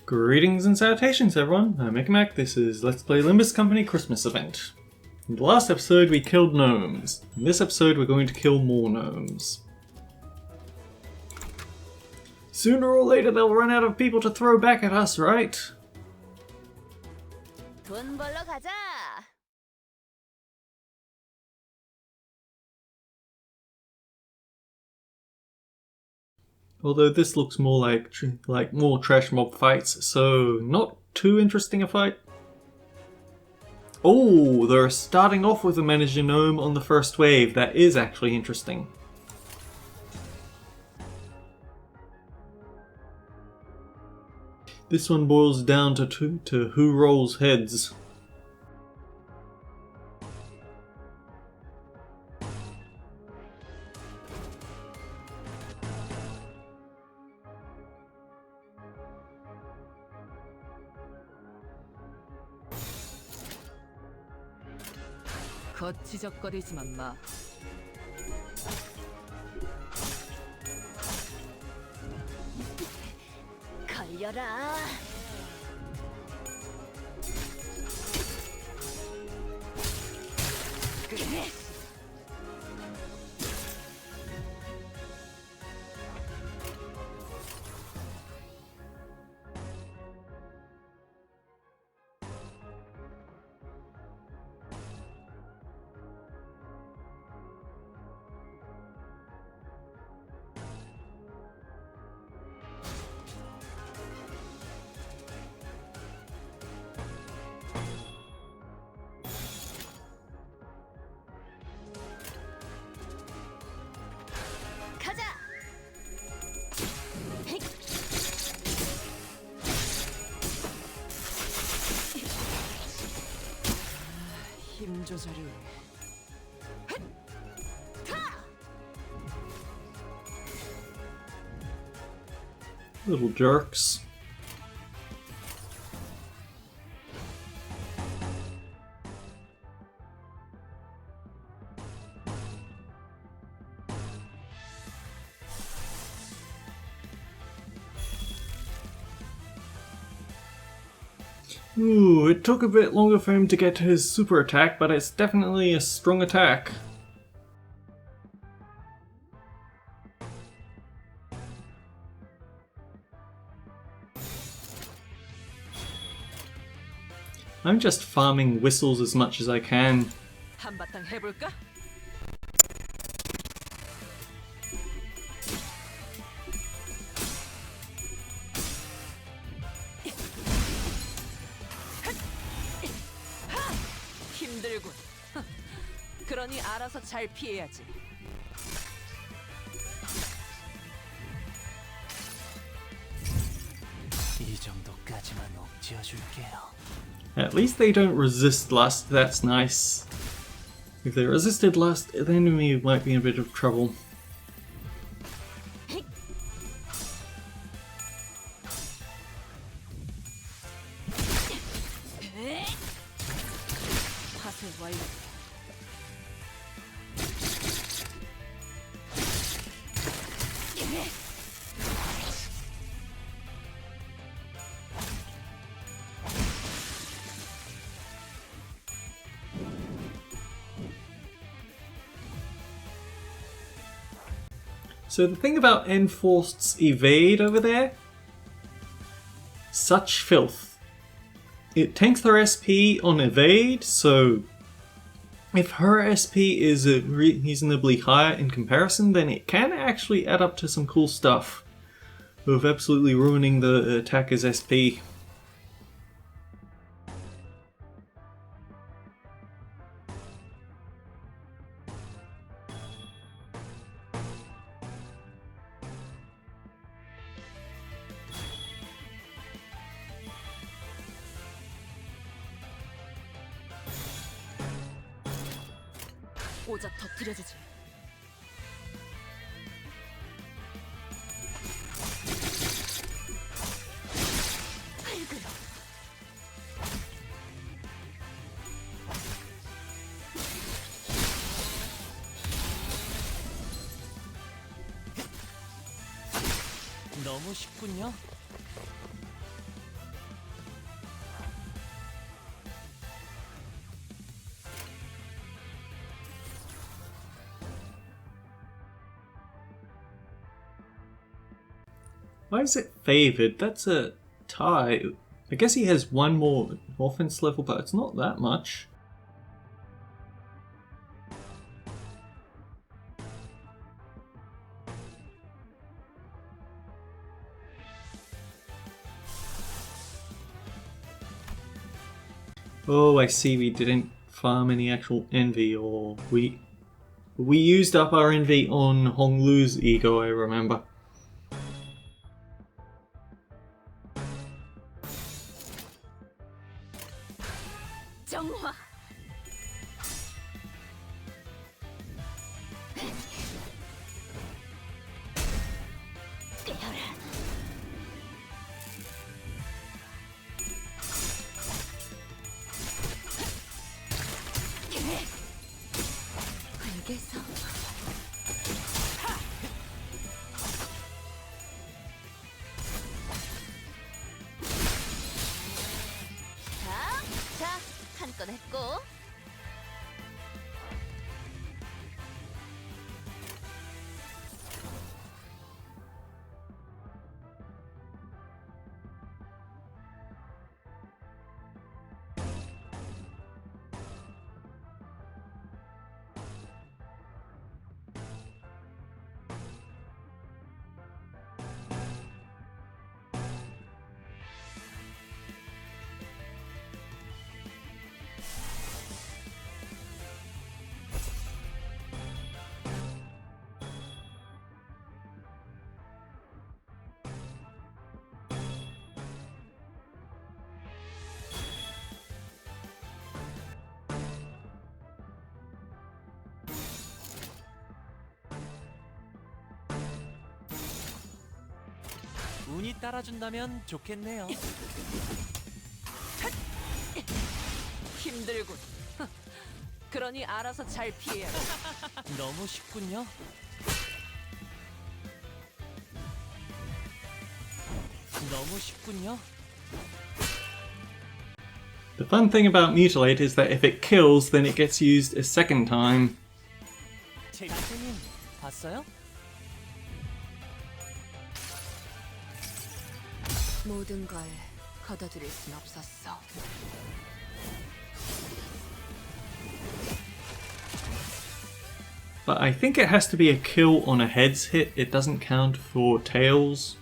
Greetings and salutations everyone, I'm Mac. This is Let's Play Limbus Company Christmas event. In the last episode we killed gnomes. In this episode we're going to kill more gnomes. Sooner or later they'll run out of people to throw back at us, right? 돈 벌러 가자. Although this looks more like more trash mob fights, so not too interesting a fight. Oh, they're starting off with a manager gnome on the first wave. That is actually interesting. This one boils down to who rolls heads. 거치적거리지만 마. 걸려라. 그래. 힘 조절이. Little jerks. Ooh, it took a bit longer for him to get to his super attack, but it's definitely a strong attack. I'm just farming whistles as much as I can. 한바탕 해볼까? 힘들군. 그러니 알아서 잘 피해야지. 이 정도까지만 옥죄어줄게요. At least they don't resist lust, that's nice. If they resisted lust, the enemy might be in a bit of trouble. 파쇄 완료. So the thing about Enforced's evade over there, such filth. It tanks their SP on evade, so if her SP is reasonably higher in comparison, then it can actually add up to some cool stuff of absolutely ruining the attacker's SP. 오자 터뜨려주지. 아이고. 너무 쉽군요. Why is it favored? That's a tie. I guess he has one more offense level, but it's not that much. Oh, I see we didn't farm any actual envy, or we used up our envy on Honglu's ego, I remember. 정화. 알겠어. 자, 한 건 했고. 운이 따라준다면 좋겠네요. 힘들군. 그러니 알아서 잘 피해야지. 너무 쉽군요. 너무 쉽군요. The fun thing about Mutilate is that if it kills, then it gets used a second time. 제비님 봤어요? 모든 걸 걷어들일 순 없었어. But I think it has to be a kill on a head's hit. It doesn't count for tails.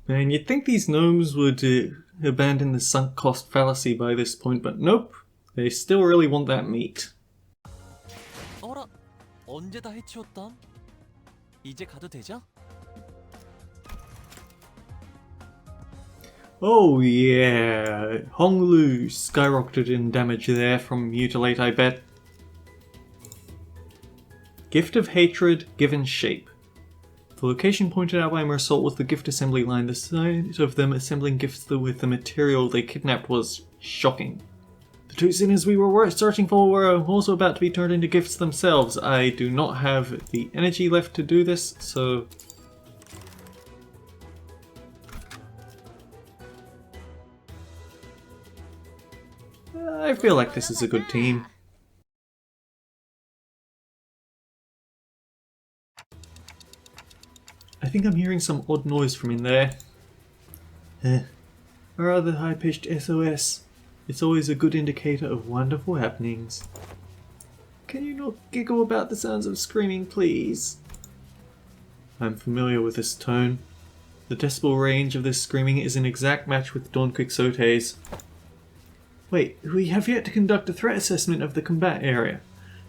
And you'd think these gnomes would abandon the sunk cost fallacy by this point, but nope. They still really want that meat. 어라, 언제 다 해치웠담? 이제 가도 되죠? Oh yeah, Honglu skyrocketed in damage there from Mutilate, I bet. Gift of Hatred given shape. The location pointed out by Mersault was the gift assembly line. The sight of them assembling gifts with the material they kidnapped was shocking. The two sinners we were searching for were also about to be turned into gifts themselves. I do not have the energy left to do this, so... I feel like this is a good team. I think I'm hearing some odd noise from in there. A rather high-pitched SOS. It's always a good indicator of wonderful happenings. Can you not giggle about the sounds of screaming, please? I'm familiar with this tone. The decibel range of this screaming is an exact match with Don Quixote's. Wait, we have yet to conduct a threat assessment of the combat area.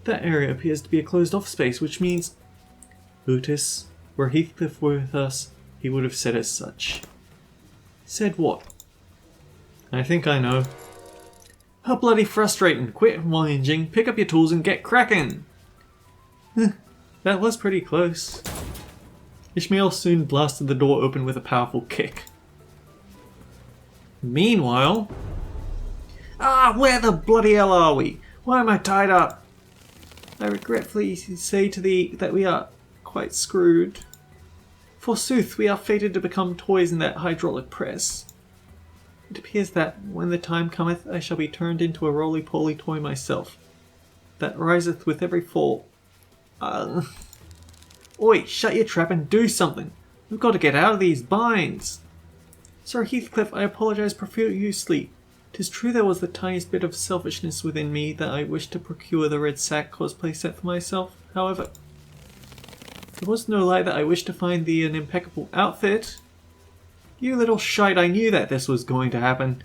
That area appears to be a closed-off space, which means... Otis, were Heathcliff with us, he would have said as such. Said what? I think I know. How bloody frustrating. Quit whinging, pick up your tools and get cracking! That was pretty close. Ishmael soon blasted the door open with a powerful kick. Meanwhile... Ah, where the bloody hell are we? Why am I tied up? I regretfully say to thee that we are quite screwed. Forsooth, we are fated to become toys in that hydraulic press. It appears that, when the time cometh, I shall be turned into a roly-poly toy myself, that riseth with every fall. Oi, shut your trap and do something! We've got to get out of these binds! Sir Heathcliff, I apologise profusely. 'Tis true there was the tiniest bit of selfishness within me that I wished to procure the red sack cosplay set for myself. However, there was no lie that I wished to find thee an impeccable outfit. You little shite, I knew that this was going to happen.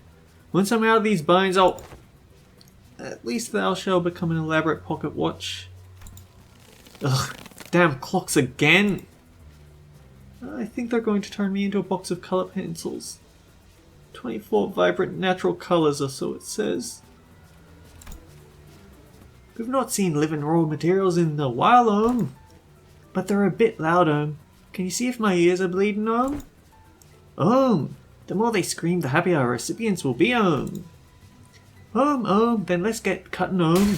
Once I'm out of these binds, I'll... At least thou shalt become an elaborate pocket watch. Ugh, damn clocks again! I think they're going to turn me into a box of colour pencils. 24 vibrant natural colours, or so it says. We've not seen living raw materials in a while, but they're a bit loud, Can you see if my ears are bleeding, the more they scream, the happier our recipients will be, then let's get cutting,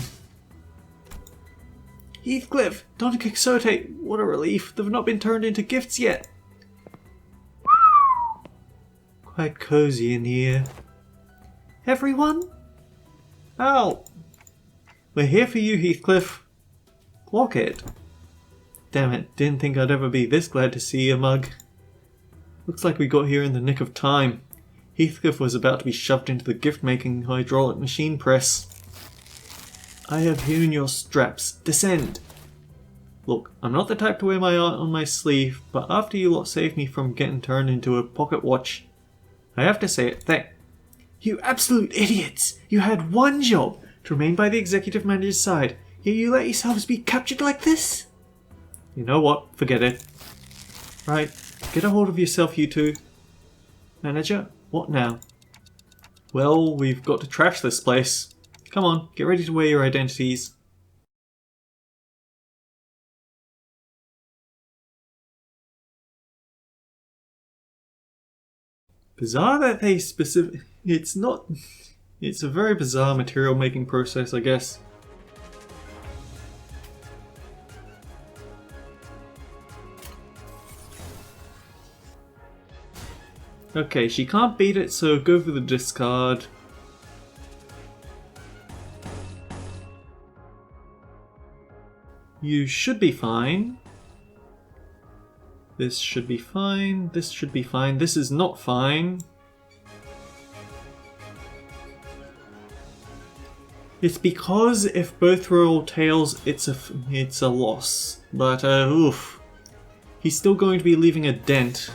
Heathcliff, Don Quixote, what a relief, they've not been turned into gifts yet. Quite cozy in here. Everyone? Al! We're here for you, Heathcliff. Lock it. Damn it, didn't think I'd ever be this glad to see you, Mug. Looks like we got here in the nick of time. Heathcliff was about to be shoved into the gift-making hydraulic machine press. I have hewn your straps. Descend! Look, I'm not the type to wear my art on my sleeve, but after you lot saved me from getting turned into a pocket watch, I have to say it, you absolute idiots! You had one job, to remain by the executive manager's side, yet you let yourselves be captured like this? You know what? Forget it. Right, get a hold of yourself, you two. Manager, what now? Well, we've got to trash this place. Come on, get ready to wear your identities. Bizarre that they it's a very bizarre material making process, I guess. Okay, she can't beat it, so go for the discard. You should be fine. This should be fine. This should be fine. This is not fine. It's because if both roll tails, it's a loss. But oof, he's still going to be leaving a dent.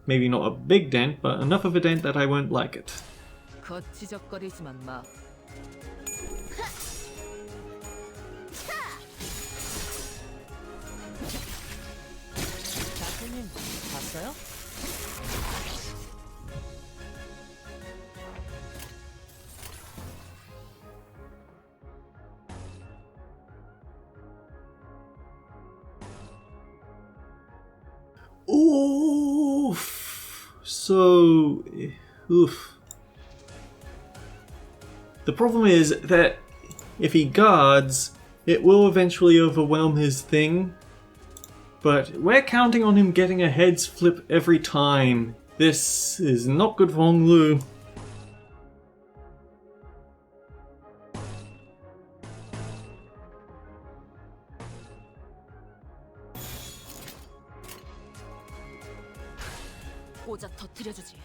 Maybe not a big dent, but enough of a dent that I won't like it. 거치적거리지만 마. 대표님 봤어요? Oof. So, oof. The problem is that if he guards, it will eventually overwhelm his thing. But we're counting on him getting a heads flip every time. This is not good for Hong Lu. 꽂아 터뜨려주지.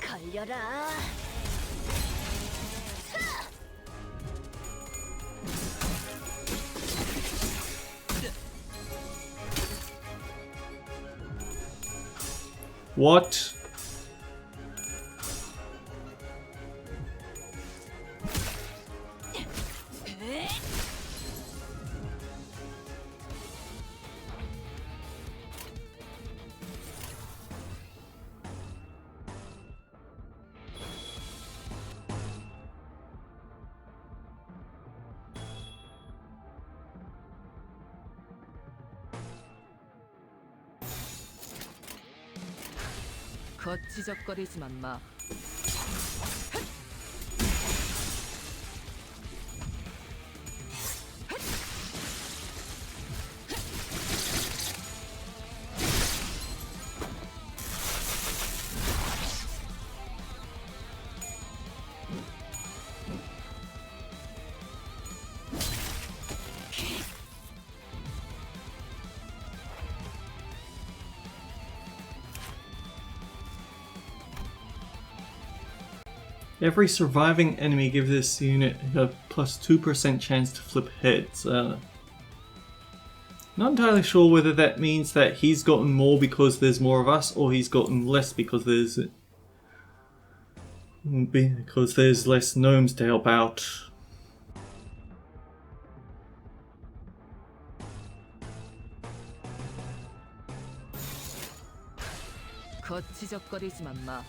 걸려라. What? 거치적거리지만 마. Every surviving enemy gives this unit a plus 2% chance to flip heads. Not entirely sure whether that means that he's gotten more because there's more of us, or he's gotten less because there's less gnomes to help out. 거치적거리지만 마.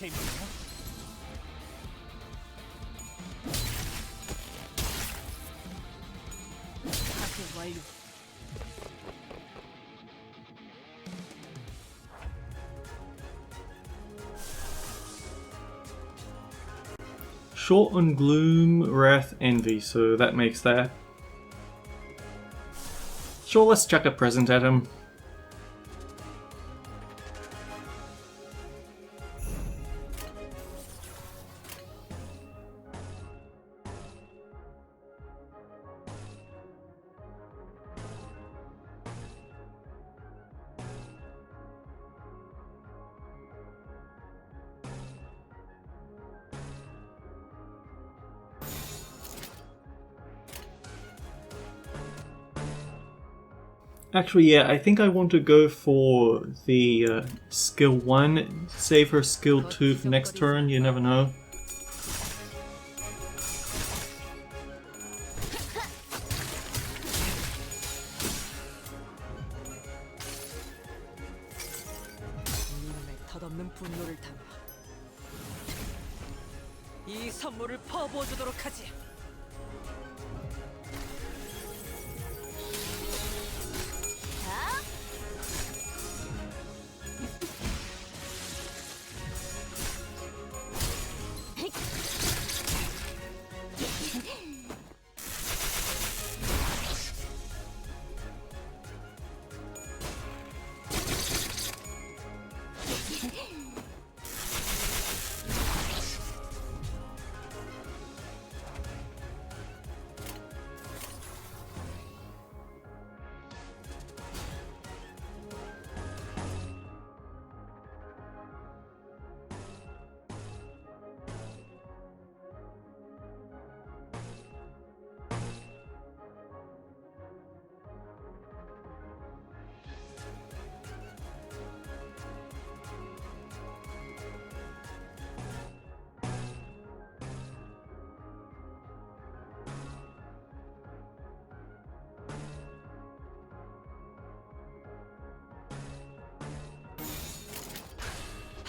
재밌나요? 파괴 완료. Short on Gloom, Wrath, Envy, so that makes that. Sure, let's chuck a present at him. Actually, yeah, I think I want to go for the skill 1, save her skill 2 for next turn, you never know. 이놈의 덧없는 분노를 담아 이 선물을 퍼부어주도록 하지.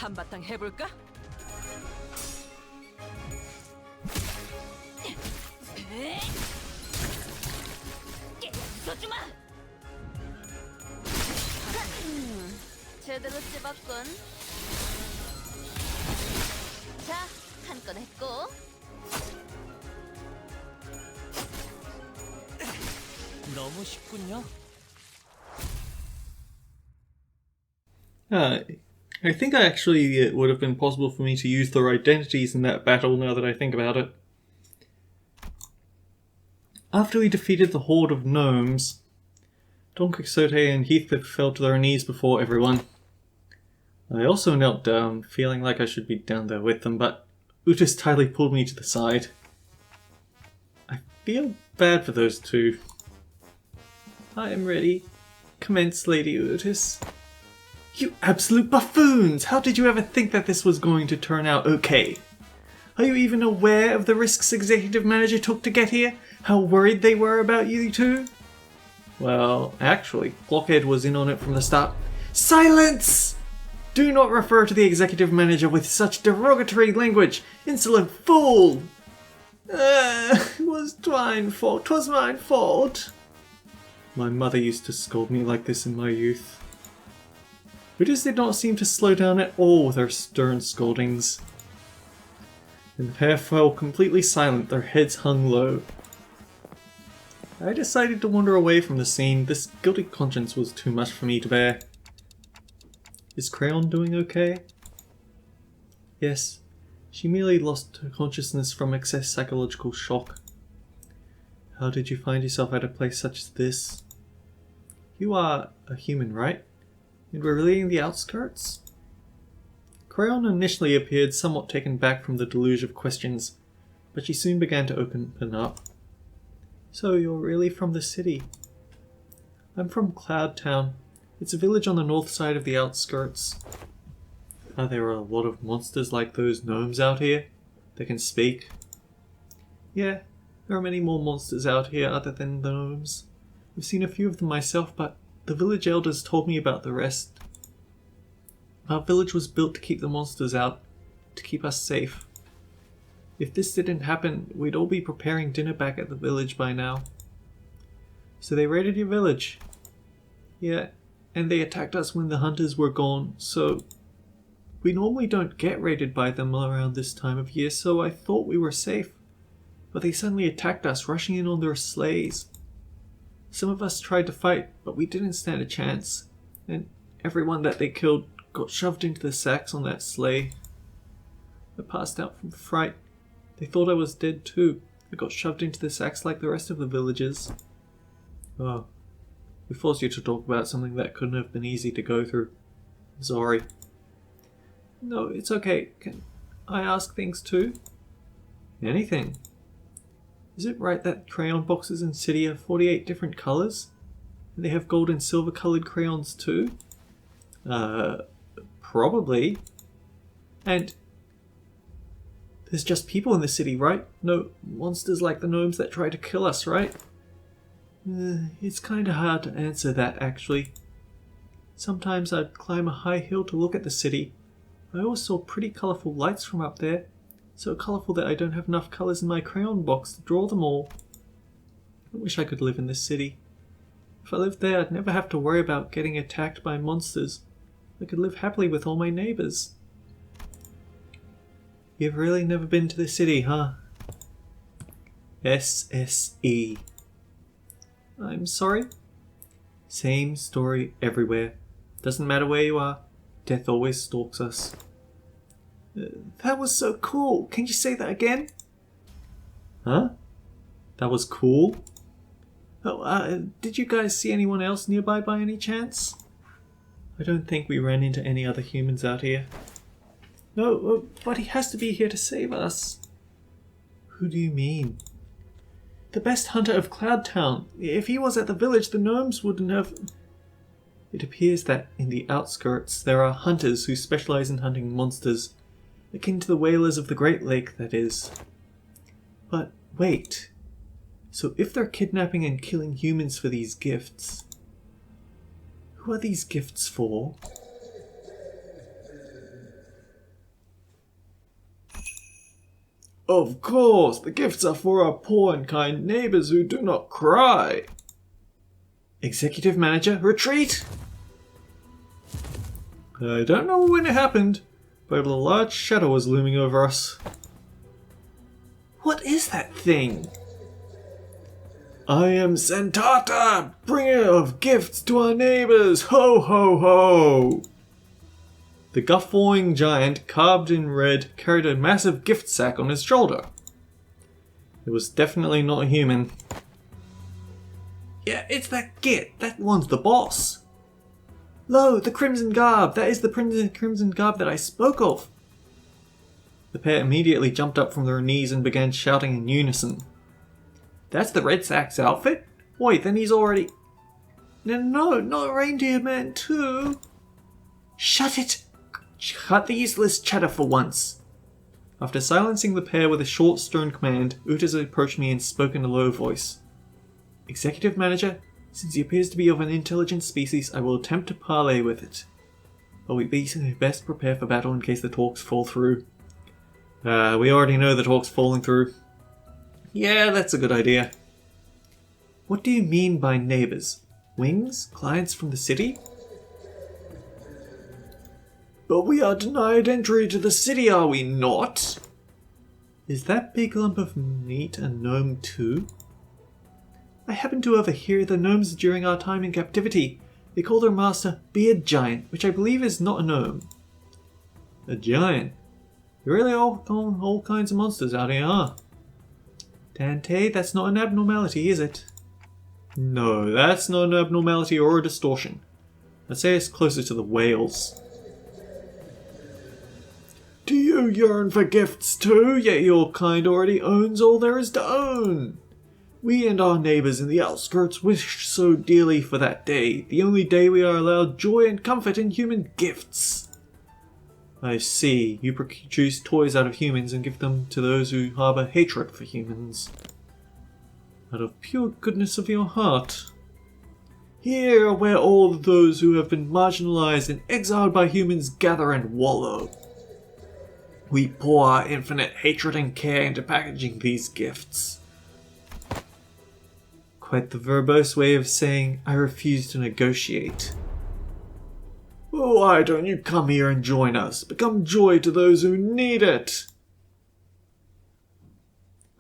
한바탕 해볼까? 쏘주마! 제대로 찝었군. 자, 한 건 했고. 너무 쉽군요. I think actually it would have been possible for me to use their identities in that battle now that I think about it. After we defeated the horde of gnomes, Don Quixote and Heathcliff fell to their knees before everyone. I also knelt down, feeling like I should be down there with them, but Utis tightly pulled me to the side. I feel bad for those two. I am ready. Commence, Lady Utis. You absolute buffoons! How did you ever think that this was going to turn out okay? Are you even aware of the risks Executive Manager took to get here? How worried they were about you two? Well, actually, Blockhead was in on it from the start. Silence! Do not refer to the Executive Manager with such derogatory language! Insolent fool! It was mine fault. 'Twas mine fault. My mother used to scold me like this in my youth. Utis did not seem to slow down at all with her stern scoldings. And the pair fell completely silent, their heads hung low. I decided to wander away from the scene. This guilty conscience was too much for me to bear. Is Crayon doing okay? Yes, she merely lost her consciousness from excess psychological shock. How did you find yourself at a place such as this? You are a human, right? And we're really in the outskirts? Crayon initially appeared somewhat taken back from the deluge of questions, but she soon began to open up. So you're really from the city? I'm from Cloud Town. It's a village on the north side of the outskirts. Are there a lot of monsters like those gnomes out here that can speak? Yeah, there are many more monsters out here other than the gnomes. I've seen a few of them myself, but the village elders told me about the rest. Our village was built to keep the monsters out, to keep us safe. If this didn't happen, we'd all be preparing dinner back at the village by now. So they raided your village? Yeah, and they attacked us when the hunters were gone, so... We normally don't get raided by them around this time of year, so I thought we were safe. But they suddenly attacked us, rushing in on their sleighs. Some of us tried to fight, but we didn't stand a chance, and everyone that they killed got shoved into the sacks on that sleigh. I passed out from fright. They thought I was dead too. I got shoved into the sacks like the rest of the villagers. Oh, we forced you to talk about something that couldn't have been easy to go through. I'm sorry. No, it's okay. Can I ask things too? Anything. Is it right that crayon boxes in City have 48 different colours? And they have gold and silver coloured crayons too? Probably. And there's just people in the city, right? No monsters like the gnomes that try to kill us, right? It's kinda hard to answer that, actually. Sometimes I'd climb a high hill to look at the city. I always saw pretty colourful lights from up there. So colourful that I don't have enough colours in my crayon box to draw them all. I wish I could live in this city. If I lived there, I'd never have to worry about getting attacked by monsters. I could live happily with all my neighbours. You've really never been to the city, huh? SSE. I'm sorry? Same story everywhere. Doesn't matter where you are, death always stalks us. That was so cool. Can you say that again? Huh? That was cool? Oh, did you guys see anyone else nearby by any chance? I don't think we ran into any other humans out here. No, but he has to be here to save us. Who do you mean? The best hunter of Cloud Town. If he was at the village, the gnomes wouldn't have... It appears that in the outskirts there are hunters who specialize in hunting monsters, akin to the whalers of the Great Lake, that is. But wait, so if they're kidnapping and killing humans for these gifts, who are these gifts for? Of course, the gifts are for our poor and kind neighbors who do not cry. Executive Manager, retreat! I don't know when it happened, but a large shadow was looming over us. What is that thing? I am Santata, bringer of gifts to our neighbors. Ho ho ho! The guffawing giant, carved in red, carried a massive gift sack on his shoulder. It was definitely not a human. Yeah, it's that git. That one's the boss. Lo, the crimson garb. That is the crimson garb that I spoke of. The pair immediately jumped up from their knees and began shouting in unison. That's the red sack's outfit? Wait, then he's already... No, not a reindeer man too. Shut it! Cut the useless chatter for once. After silencing the pair with a short, stern command, Utas approached me and spoke in a low voice. Executive Manager, since he appears to be of an intelligent species, I will attempt to parley with it. But we best prepare for battle in case the talks fall through. We already know the talk's falling through. Yeah, that's a good idea. What do you mean by neighbors? Wings? Clients from the city? But we are denied entry to the city, are we not? Is that big lump of meat a gnome too? I happened to overhear the gnomes during our time in captivity. They call their master Beard Giant, which I believe is not a gnome. A giant? There really are all kinds of monsters out here, huh? Dante, that's not an abnormality, is it? No, that's not an abnormality or a distortion. I'd say it's closer to the whales. Do you yearn for gifts too, yet your kind already owns all there is to own? We and our neighbours in the outskirts wish so dearly for that day, the only day we are allowed joy and comfort in human gifts. I see, you produce toys out of humans and give them to those who harbour hatred for humans. Out of pure goodness of your heart. Here are where all those who have been marginalised and exiled by humans gather and wallow. We pour our infinite hatred and care into packaging these gifts. Quite the verbose way of saying, I refuse to negotiate. Why don't you come here and join us? Become joy to those who need it!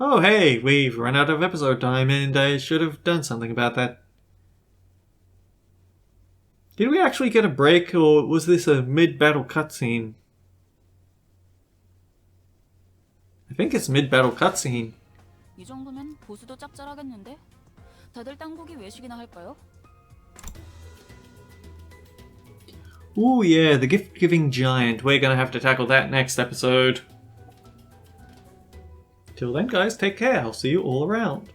Oh hey, we've run out of episode time and I should have done something about that. Did we actually get a break or was this a mid-battle cutscene? I think it's mid-battle cutscene. 이 정도면 보수도 짭짤하겠는데? 다들 땅고기 외식이나 할까요? Ooh yeah, the gift-giving giant. We're gonna have to tackle that next episode. Till then guys, take care. I'll see you all around.